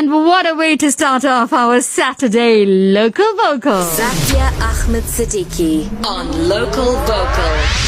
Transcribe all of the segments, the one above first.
And what a way to start off our Saturday Local Vocal. Zakia, Ahmed, Siddiqi on Local Vocal.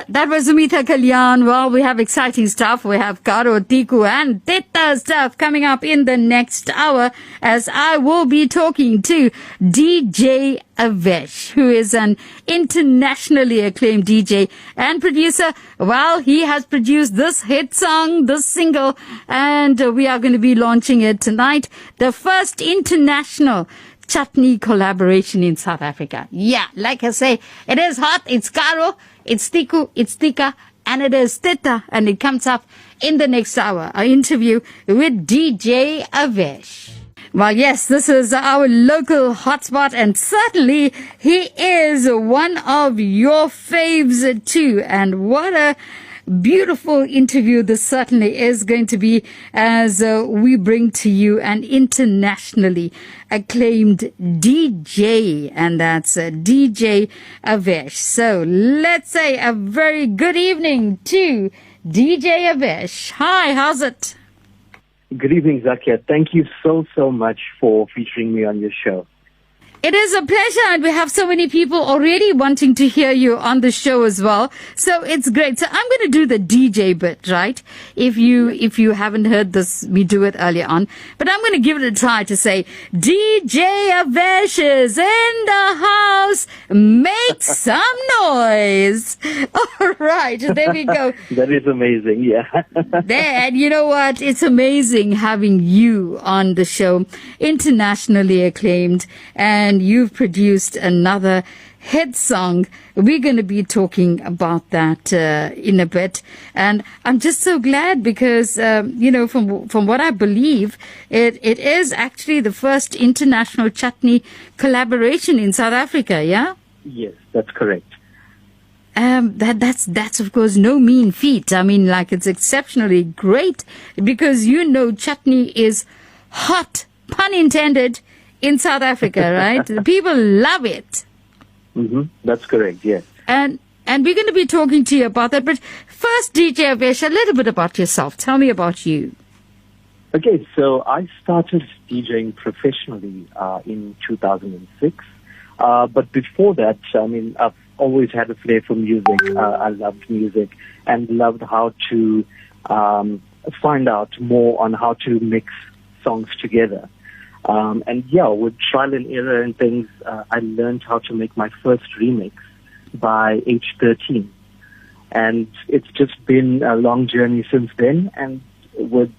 That was Sumitha Kalyan. Well, we have exciting stuff. We have Karo, Tiku and Teta stuff coming up in the next hour, as I will be talking to Deejay Avesh, who is an internationally acclaimed DJ and producer. Well, he has produced this hit song, this single, and we are going to be launching it tonight. The first international Chutney collaboration in South Africa. Yeah, like I say, it is hot, it's Karo, it's Tiku, it's Tika, and it is Teta, and it comes up in the next hour. Our interview with Deejay Avesh. Well, yes, this is our local hotspot, and certainly he is one of your faves too. And what a beautiful interview this certainly is going to be, as we bring to you an internationally acclaimed DJ, and that's Deejay Avesh. So let's say a very good evening to Deejay Avesh. Hi, how's it? Good evening, Zakia. Thank you so much for featuring me on your show. It is a pleasure, and we have so many people already wanting to hear you on the show as well. So it's great. So I'm going to do the DJ bit, right? If you haven't heard this, me do it earlier on. But I'm going to give it a try to say, Deejay Avesh is in the house. Make some noise. All right. There we go. That is amazing. Yeah. And you know what? It's amazing having you on the show, internationally acclaimed, and you've produced another hit song. We're going to be talking about that in a bit. And I'm just so glad because, from what I believe, it is actually the first international Chutney collaboration in South Africa, yeah? Yes, that's correct. That's of course no mean feat. I mean, like, it's exceptionally great because Chutney is hot, pun intended, in South Africa, right? The people love it. Mm-hmm. That's correct, yes. And we're going to be talking to you about that. But first, Deejay Avesh, a little bit about yourself. Tell me about you. Okay, so I started DJing professionally in 2006. But before that, I mean, I've always had a flair for music. I loved music and loved how to find out more on how to mix songs together. With trial and error and things, I learned how to make my first remix by age 13. And it's just been a long journey since then. And with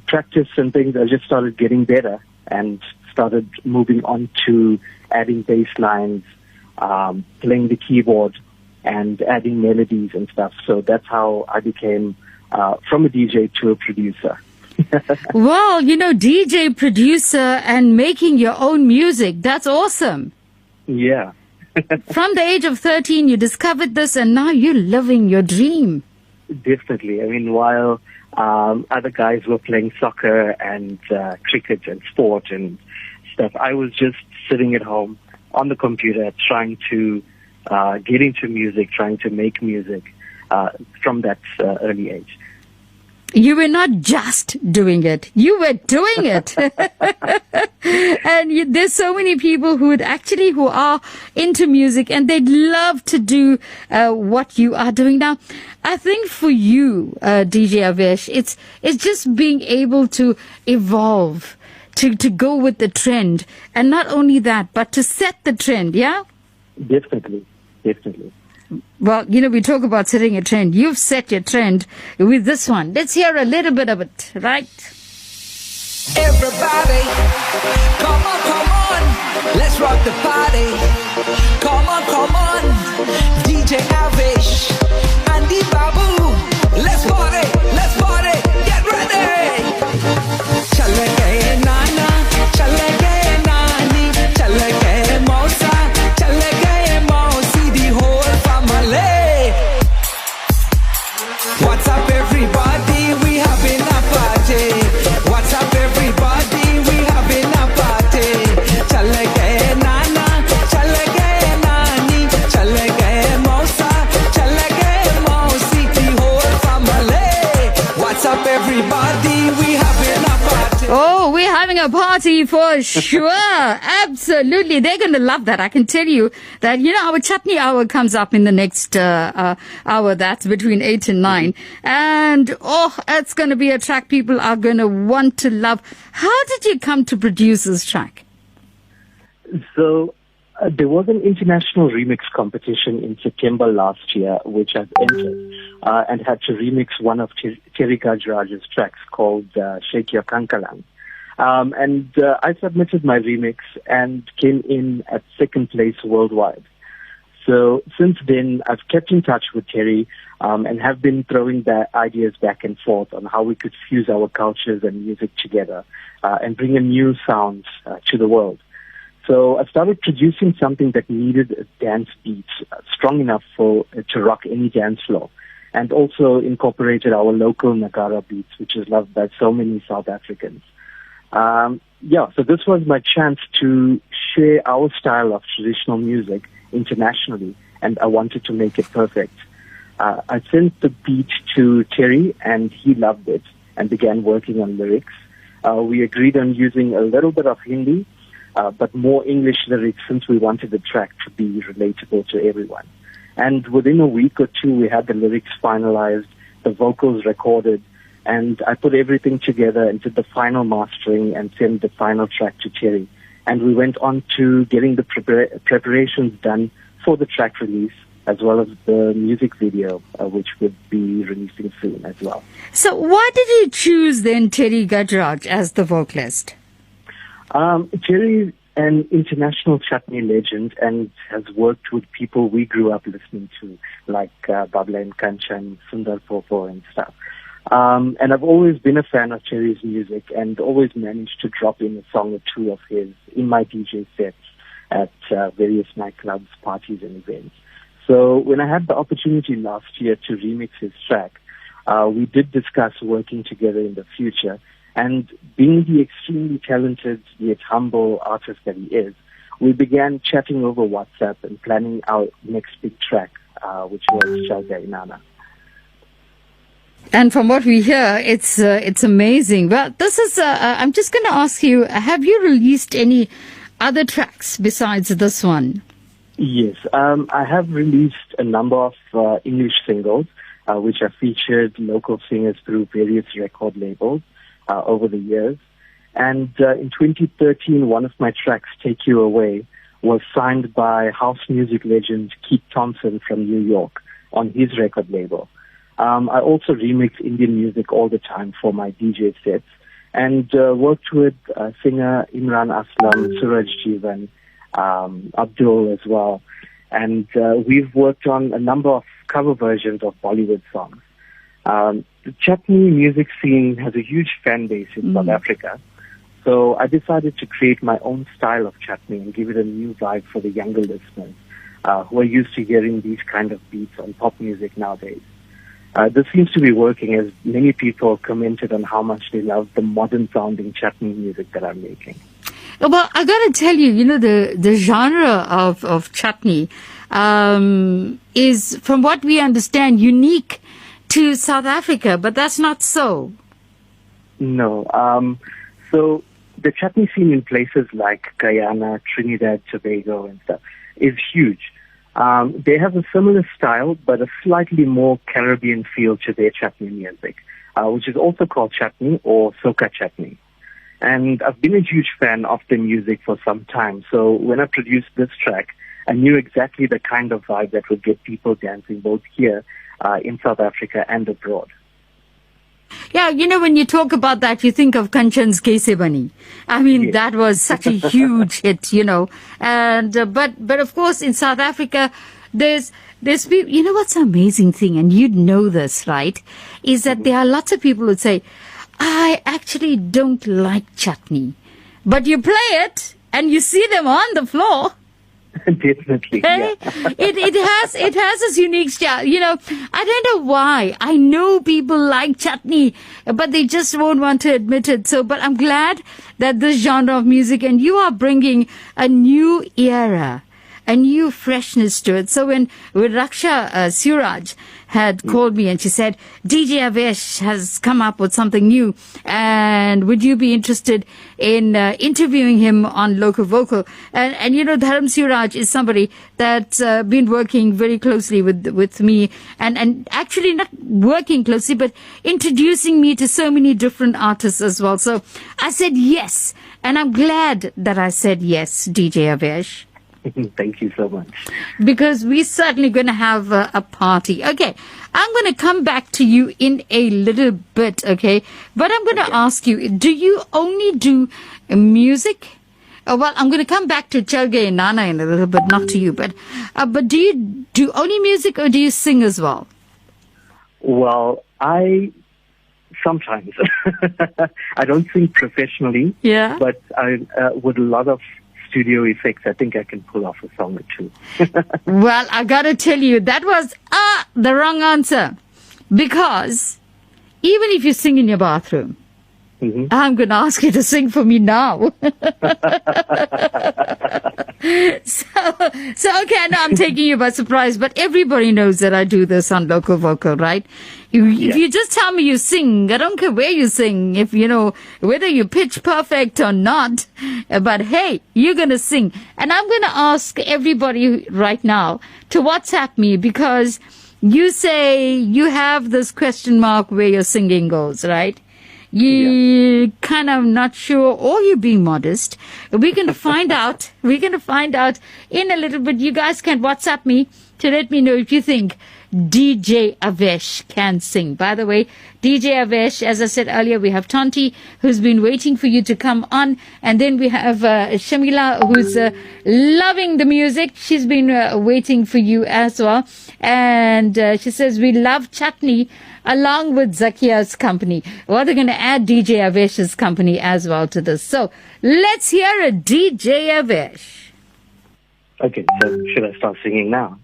practice and things, I just started getting better and started moving on to adding bass lines, playing the keyboard, and adding melodies and stuff. So that's how I became from a DJ to a producer. Well, DJ, producer, and making your own music. That's awesome. Yeah. From the age of 13, you discovered this, and now you're living your dream. Definitely. I mean, while other guys were playing soccer and cricket and sport and stuff, I was just sitting at home on the computer trying to get into music, trying to make music from that early age. You were not just doing it. You were doing it. And there's so many people who are into music, and they'd love to do what you are doing now. I think for you, Deejay Avesh, it's just being able to evolve, to go with the trend. And not only that, but to set the trend, yeah? Definitely. Well, we talk about setting a trend. You've set your trend with this one. Let's hear a little bit of it, right? Everybody, come on, let's rock the party. Come on, DJ Avesh and the Babu. Let's party, get ready. Chalake nana, chalake nani, chalake mosa, chalake mosi, the whole family. What's up, everybody? We having a party. What's up, everybody? We having a party. Chalake nana, chalake nani, chalake mosa, chalake mosi, the whole family. What's up, everybody? We having a party for sure. Absolutely. They're going to love that. I can tell you that, our chutney hour comes up in the next hour. That's between 8 and 9. And, it's going to be a track people are going to want to love. How did you come to produce this track? So, there was an international remix competition in September last year, which I've entered, and had to remix one of 𝘨𝑒𝑟𝑖 Gajraj's tracks called Shake Your Kankalan. And I submitted my remix and came in at second place worldwide. So since then, I've kept in touch with 𝘨𝑒𝑟𝑖 and have been throwing ideas back and forth on how we could fuse our cultures and music together and bring a new sound to the world. So I started producing something that needed a dance beat strong enough to rock any dance floor, and also incorporated our local Nagara beats, which is loved by so many South Africans. So this was my chance to share our style of traditional music internationally, and I wanted to make it perfect. I sent the beat to 𝘨𝑒𝑟𝑖, and he loved it and began working on lyrics. We agreed on using a little bit of Hindi, but more English lyrics, since we wanted the track to be relatable to everyone. And within a week or two, we had the lyrics finalized, the vocals recorded, and I put everything together and did the final mastering and sent the final track to 𝘨𝑒𝑟𝑖. And we went on to getting the preparations done for the track release, as well as the music video, which would be releasing soon as well. So why did you choose then 𝘨𝑒𝑟𝑖 Gajraj as the vocalist? 𝘨𝑒𝑟𝑖 is an international chutney legend and has worked with people we grew up listening to, like Babla and Kanchan, Sundar Popo and stuff. And I've always been a fan of 𝘨𝑒𝑟𝑖's music and always managed to drop in a song or two of his in my DJ sets at various nightclubs, parties and events. So when I had the opportunity last year to remix his track, we did discuss working together in the future. And being the extremely talented yet humble artist that he is, we began chatting over WhatsApp and planning our next big track, which was 𝘨𝑒𝑟𝑖. And from what we hear, it's amazing. Well, this is, I'm just going to ask you, have you released any other tracks besides this one? Yes, I have released a number of English singles, which have featured local singers through various record labels over the years. And in 2013, one of my tracks, Take You Away, was signed by house music legend Keith Thompson from New York on his record label. I also remix Indian music all the time for my DJ sets, and worked with singer Imran Aslam, Suraj Jeevan, Abdul as well. And we've worked on a number of cover versions of Bollywood songs. The chutney music scene has a huge fan base in South Africa. So I decided to create my own style of chutney and give it a new vibe for the younger listeners who are used to hearing these kind of beats on pop music nowadays. This seems to be working, as many people commented on how much they love the modern sounding chutney music that I'm making. Well, I got to tell you, the genre of chutney is, from what we understand, unique to South Africa, but that's not so. No. So the chutney scene in places like Guyana, Trinidad, Tobago and stuff is huge. They have a similar style, but a slightly more Caribbean feel to their chutney music, which is also called chutney or soca chutney. And I've been a huge fan of the music for some time. So when I produced this track, I knew exactly the kind of vibe that would get people dancing both here in South Africa and abroad. Yeah, when you talk about that, you think of Kanchan's Kaise Bani. I mean, yes. That was such a huge hit, And but of course, in South Africa, there's people. What's the amazing thing, and you'd know this, right? Is that there are lots of people who say, I actually don't like chutney, but you play it and you see them on the floor. Definitely. Hey? Yeah. It has this unique style. I don't know why. I know people like chutney, but they just won't want to admit it. So, but I'm glad that this genre of music, and you are bringing a new era, a new freshness to it. So when Raksha Suraj had called me and she said, Deejay Avesh has come up with something new, and would you be interested in interviewing him on Local Vocal? And you know, Dharam Suraj is somebody that's been working very closely with me, and actually not working closely, but introducing me to so many different artists as well. So I said yes, and I'm glad that I said yes, Deejay Avesh. Thank you so much. Because we're certainly going to have a party. Okay, I'm going to come back to you in a little bit, okay? But I'm going to ask you, do you only do music? Well, I'm going to come back to Chelge and Nana in a little bit, not to you. But do you do only music or do you sing as well? Well, sometimes. I don't sing professionally. Yeah. But with a lot of studio effects, I think I can pull off a song or two. Well, I gotta tell you, that was the wrong answer. Because even if you sing in your bathroom, I'm gonna ask you to sing for me now. So okay, I know I'm taking you by surprise, but everybody knows that I do this on Local Vocal, right? If you just tell me you sing, I don't care where you sing, if you know, whether you pitch perfect or not, but hey, you're gonna sing. And I'm gonna ask everybody right now to WhatsApp me, because you say you have this question mark where your singing goes, right? You kind of not sure, or you're being modest. We're going to find out. We're going to find out in a little bit. You guys can WhatsApp me to let me know if you think Deejay Avesh can sing. By the way, Deejay Avesh, as I said earlier, we have Tonti, who's been waiting for you to come on. And then we have Shamila, who's loving the music. She's been waiting for you as well. And she says, we love Chutney along with Zakia's company. Well, they're going to add Deejay Avesh's company as well to this. So let's hear a Deejay Avesh. Okay, so should I start singing now?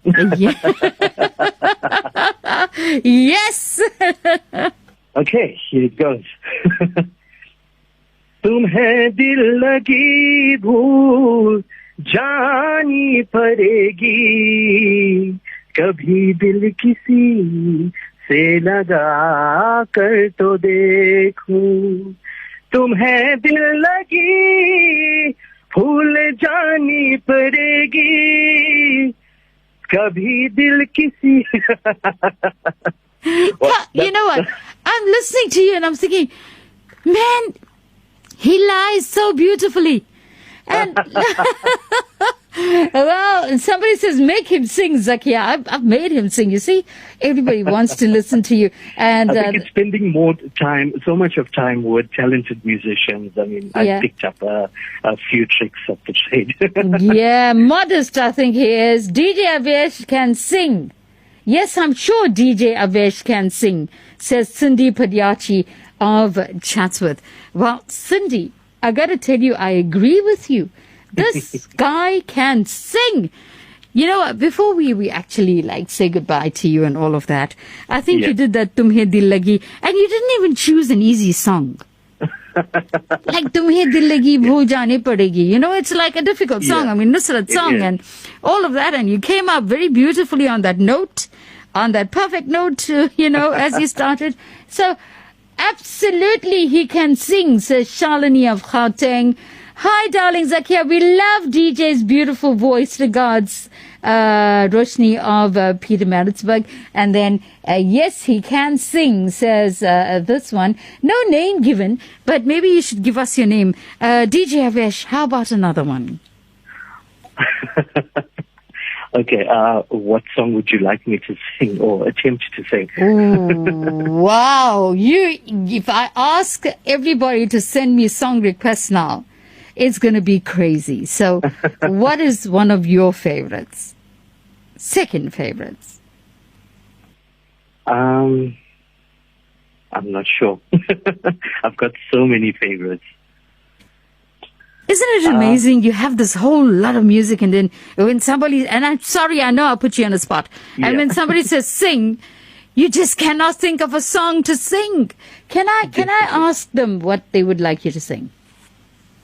Yes. Okay, here it goes. तुम्हें दिल लगी भूल जानी पड़ेगी, कभी दिल किसी से लगा कर तो देखूं, तुम्हें दिल लगी भूल जानी पड़ेगी, कभी दिल किसी. You know what? I'm listening to you and I'm thinking, man, he lies so beautifully. And well, somebody says, make him sing, Zakia. I've made him sing. You see, everybody wants to listen to you. And I think it's spending more time, so much of time with talented musicians. I mean, I picked up a few tricks up the trade. Yeah, modest, I think he is. Deejay Avesh can sing. Yes, I'm sure Deejay Avesh can sing, says Cindy Padiachi of Chatsworth. Well, Cindy, I got to tell you, I agree with you. This guy can sing. You know, before we actually say goodbye to you and all of that, I think you did that Tumhe Dil Lagi, and you didn't even choose an easy song. Like Tumhe Dil Lagi Bhul Jaane Padegi. You know, it's like a difficult song. I mean, Nusrat song and all of that, and you came up very beautifully on that note, on that perfect note, you know, as you started. So, absolutely he can sing, says Shalini of Gauteng. Hi, darling Zakia. We love DJ's beautiful voice. Regards, Roshni of Pietermaritzburg. And then, yes, he can sing, says this one. No name given, but maybe you should give us your name. Deejay Avesh, how about another one? Okay, what song would you like me to sing or attempt to sing? Ooh, wow. If I ask everybody to send me song requests now, it's going to be crazy. So what is one of your favorites? Second favorites? I'm not sure. I've got so many favorites. Isn't it amazing? You have this whole lot of music, and then when somebody, and I'm sorry, I know I put you on the spot. And when somebody says sing, you just cannot think of a song to sing. Can I ask them what they would like you to sing?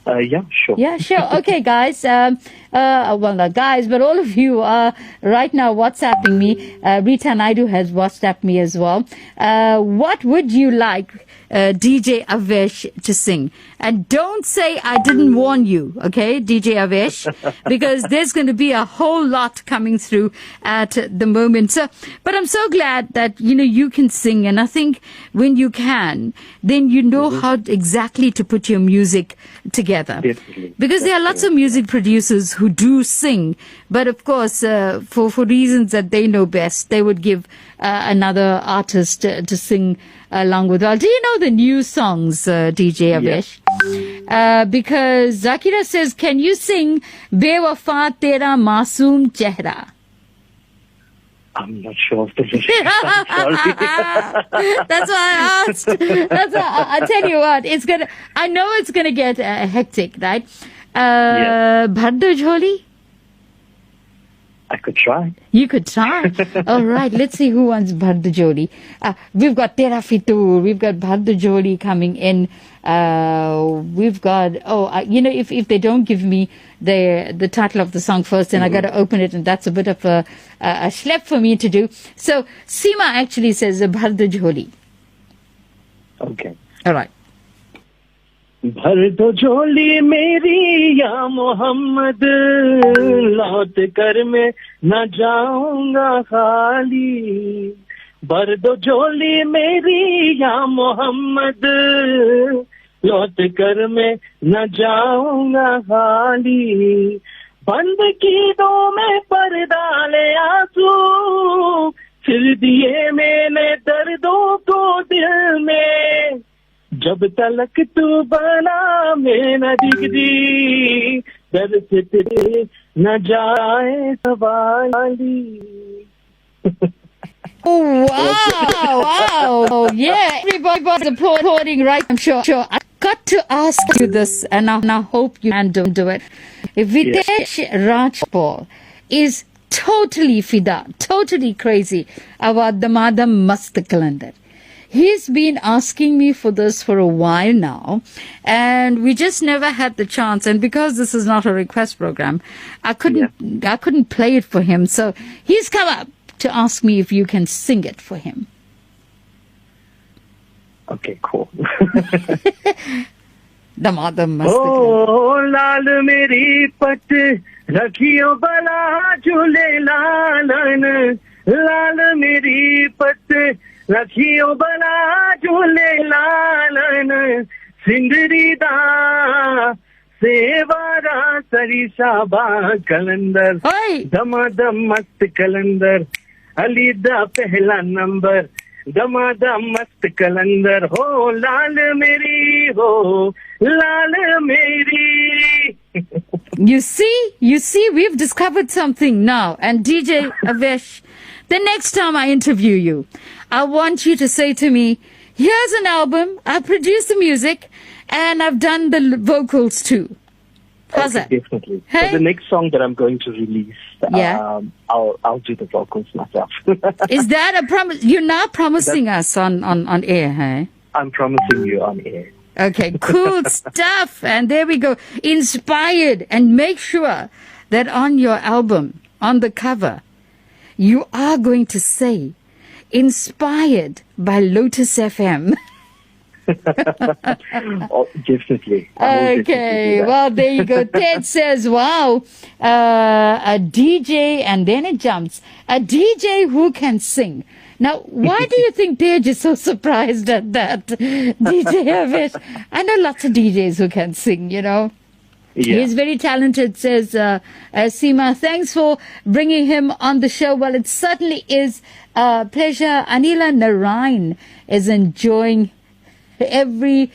Yeah, sure. Yeah, sure. Okay, guys. Well, not guys, but all of you are right now WhatsApping me. Rita Naidu has WhatsApped me as well. What would you like DJ Avesh to sing? And don't say I didn't warn you, okay, DJ Avesh, because there's going to be a whole lot coming through at the moment. So, but I'm so glad that, you can sing. And I think when you can, then you know how exactly to put your music together. Definitely. Because there are lots of music producers who do sing, but of course, for reasons that they know best, they would give another artist to sing along with. Well, do you know the new songs, DJ Avesh? Yeah. Because Zakia says, can you sing Bewafa Tera Masoom Chehra? I'm not sure of the lyrics. I'm sorry. That's why I asked. That's why I tell you what, I know it's gonna get hectic, right? Bhardo Jholi? I could try. You could try. All right, let's see who wants Bhardo Jholi. We've got Tera Fitur, we've got Bhardo Jholi coming in. We've got, if they don't give me the title of the song first, then I got to open it, and that's a bit of a schlep for me to do. So Seema actually says Bhardo Jholi. Okay. All right. भर दो झोली मेरी या मोहम्मद, लौट कर मैं न जाऊंगा खाली। भर दो झोली मेरी या मोहम्मद, लौट कर मैं न जाऊंगा खाली। बंद की दो मैं पर्दा ले आंसू, फिर दिए मैंने दर्दों को दिल में। जब तलक तू बना मैं न दिखदी, दर से तेरे न जाए सवाली। Oh, wow. Oh, yeah. Everybody's applauding, right? I'm sure. I've got to ask you this, and I hope you can do it. Videsh Rajpal is totally fida, totally crazy about the Madam Mast Kalandar. He's been asking me for this for a while now, and we just never had the chance. And because this is not a request program, I couldn't play it for him. So he's come up to ask me if you can sing it for him. Okay, cool. Damadam mast. Oh, laal meri pat rakhiyo bala jhule laalan, laal meri pat rakhiyo bala jhule laalan, sindri da sevara sarishaba kalandar, damadam mast kalandar, Ali da pehla number, damadam mast kalandar, ho laal meri. You see, we've discovered something now. And DJ Avesh, the next time I interview you, I want you to say to me, here's an album, I produced the music, and I've done the vocals too. How's that? Definitely. Hey? So the next song that I'm going to release, I'll do the vocals myself. Is that a promise? You're now promising us on air, hey? I'm promising you on air. Okay, cool stuff. And there we go. Inspired. And make sure that on your album, on the cover, you are going to say, inspired by Lotus FM. Oh, definitely. Okay, well, there you go. Ted says, wow, a DJ, and then it jumps, a DJ who can sing. Now, why do you think Tej is so surprised at that, DJ Avesh? I know lots of DJs who can sing, Yeah. He's very talented, says Seema. Thanks for bringing him on the show. Well, it certainly is a pleasure. Anila Narayan is enjoying every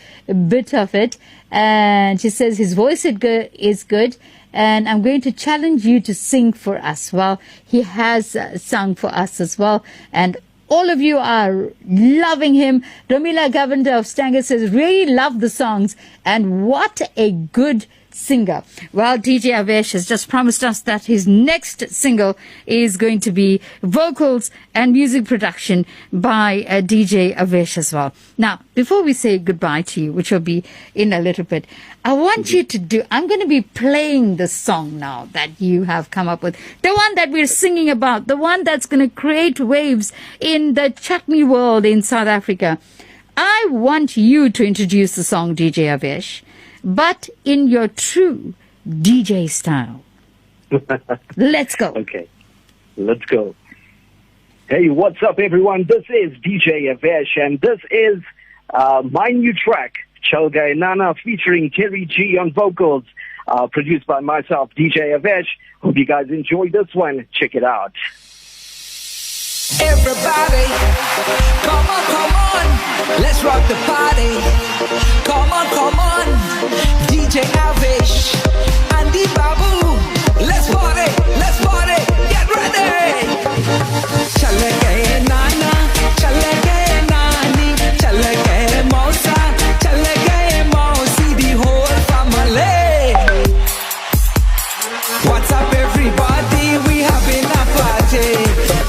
bit of it, and she says his voice is good, and I'm going to challenge you to sing for us. Well, he has sung for us as well, and all of you are loving him. Romila Govender of Stanger says, really love the songs, and what a good singer. Well, Deejay Avesh has just promised us that his next single is going to be vocals and music production by Deejay Avesh as well. Now, before we say goodbye to you, which will be in a little bit, I want you to I'm going to be playing the song now that you have come up with. The one that we're singing about, the one that's going to create waves in the chutney world in South Africa. I want you to introduce the song, Deejay Avesh, but in your true DJ style. Let's go. Okay, let's go. Hey, what's up, everyone? This is Deejay Avesh, and this is my new track, 𝘿𝙚𝙨 featuring Terry G on vocals, produced by myself, Deejay Avesh. Hope you guys enjoy this one. Check it out. Everybody, come on, let's rock the party. Come on, DJ Avesh, Andy Babu, let's party, get ready. Chale gaye nana, chale gaye nani, chale gaye mausa, chale gaye mausi, the whole family. What's up, everybody? We having a party.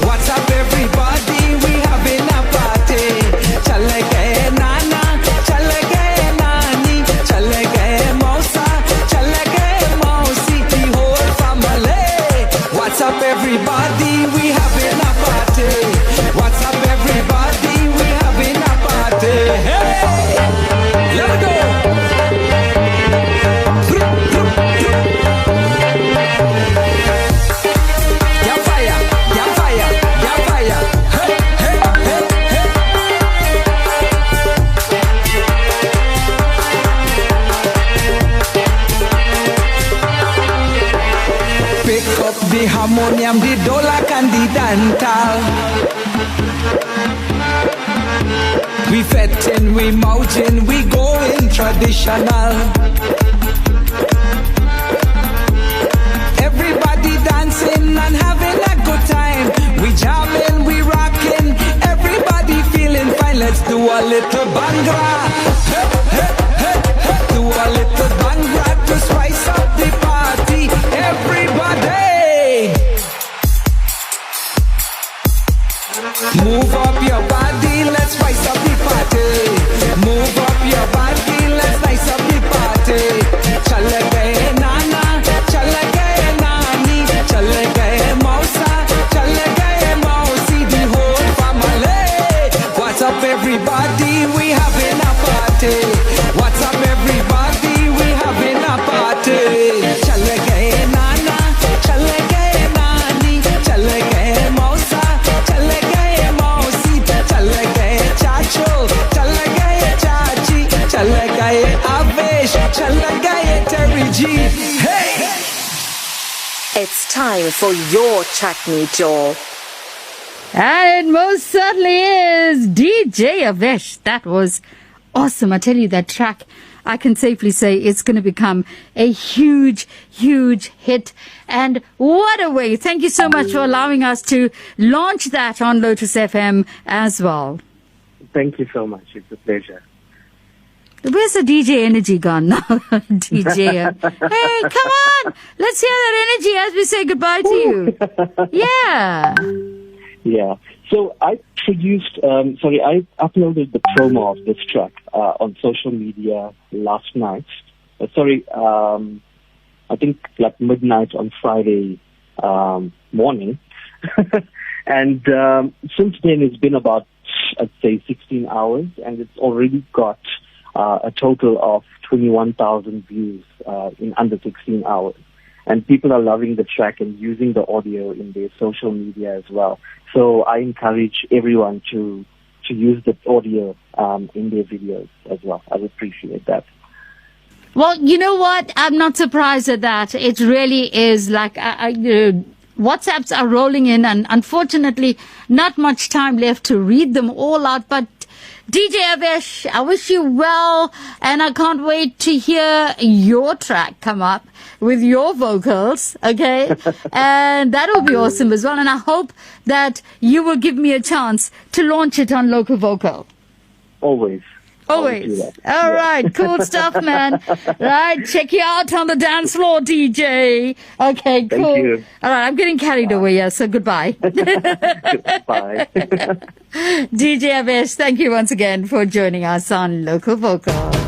What's up, everybody? We having a party. Chale gaye nana, chale gaye nani, chale gaye mausa, chale gaye mausi, the whole family. What's up, everybody? We having a party. What's up, everybody? We having a party. Hey, let's go. The harmonium, the dolak and the dantal. We fettin', we mountain, we going traditional. Everybody dancing and having a good time. We jamming, we rocking, everybody feeling fine. Let's do a little bangra. Do a little bangra to spice up the party. Everybody. Move up your body, let's spice up the party. Move up your body, let's spice up the party. Chale gaye nana, chale gaye nani, chale gaye mausa, chale gaye mausi, the whole family. What's up, everybody? We having a party. What's up, everybody? We having a party. Chale gaye nana, chale gaye nani, chale gaye mausa, chale gaye mausi, chale gaye chacho, chale gaye chachi, chale gaye Avesh, chale gaye Terry G. Hey! It's time for your chutney jaw. And it most certainly is Deejay Avesh. That was awesome. I tell you, that track, I can safely say it's going to become a huge, huge hit. And what a way. Thank you so much for allowing us to launch that on Lotus FM as well. Thank you so much. It's a pleasure. Where's the DJ energy gone now? DJ. Hey, come on. Let's hear that energy as we say goodbye to you. Yeah. Yeah. So I I uploaded the promo of this track on social media last night. I think like midnight on Friday morning. And since then it's been about, I'd say, 16 hours, and it's already got a total of 21,000 views in under 16 hours. And people are loving the track and using the audio in their social media as well. So I encourage everyone to use the audio in their videos as well. I would appreciate that. Well, you know what? I'm not surprised at that. It really is like WhatsApps are rolling in, and unfortunately not much time left to read them all out. But Deejay Avesh, I wish you well, and I can't wait to hear your track come up with your vocals, okay? And that will be awesome as well. And I hope that you will give me a chance to launch it on Local Vocal. Always. Always. All right. Cool stuff, man. Right. Check you out on the dance floor, DJ. Okay, cool. Thank you. All right. I'm getting carried away here, so goodbye. Bye. DJ Avesh, thank you once again for joining us on Local Vocal.